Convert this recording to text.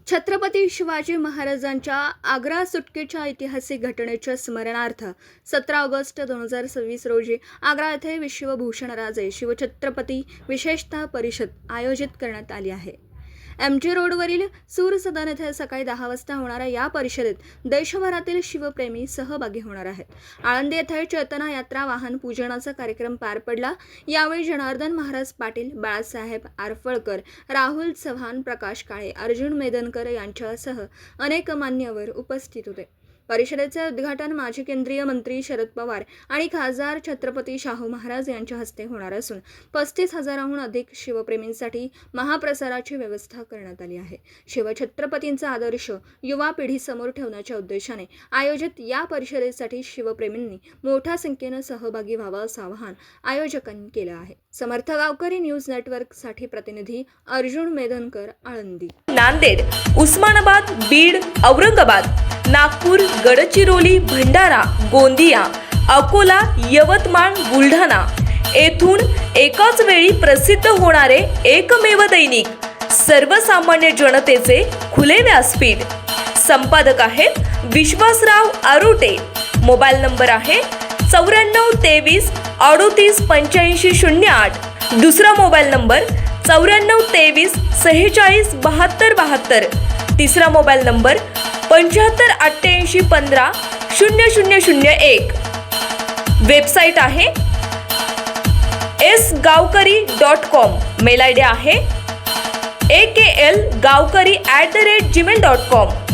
छत्रपती शिवाजी महाराजांच्या आग्रा सुटकेच्या ऐतिहासिक घटनेच्या स्मरणार्थ 17 ऑगस्ट 2026 रोजी आग्रा येथे विश्वभूषण राजे शिवछत्रपती विशेषतः परिषद आयोजित करण्यात आली आहे। MG रोडवरील सूर सदन येथे सकाळी 10 वाजता होणाऱ्या या परिषदेत देशभरातील शिवप्रेमी सहभागी होणार आहेत। आळंदी येथे चेतना यात्रा वाहन पूजनाचा कार्यक्रम पार पडला। यावेळी जनार्दन महाराज पाटील, बाळासाहेब आरफळकर, राहुल चव्हाण, प्रकाश काळे, अर्जुन मेदनकर यांच्यासह अनेक मान्यवर उपस्थित होते। परिषदेचे उद्घाटन माजी केंद्रीय मंत्री शरद पवार आणि खासदार छत्रपती शाहू महाराज यांच्या हस्ते होणार असून 35,000हून अधिक शिवप्रेमींसाठी महाप्रसाराची व्यवस्था करण्यात आली आहे। शिवछत्रपतींचा आदर्श युवा पिढीसमोर ठेवण्याच्या उद्देशाने आयोजित या परिषदेसाठी शिवप्रेमींनी मोठ्या संख्येने सहभागी व्हावं असं आवाहन आयोजकांनी केलं आहे। समर्थ गावकरी न्यूज नेटवर्कसाठी प्रतिनिधी अर्जुन मेदनकर, आळंदी। नांदेड, उस्मानाबाद, बीड, औरंगाबाद, नागपूर, गडचिरोली, भंडारा, गोंदिया, अकोला, यवतमाळ, बुलढाणा येथून एकाच वेळी प्रसिद्ध होणारे एकमेव दैनिक, सर्वसामान्य जनतेचे खुले व्यासपीठ। संपादक आहेत विश्वासराव आरोटे। मोबाईल नंबर आहे 94 23 38 85 08। दुसरा मोबाईल नंबर 94 23 46 72 72। तिसरा मोबाईल नंबर 75 88 15 0001। वेबसाईट आहे sgavkari.com। मेल आयडी आहे aklgavkari@gmail.com।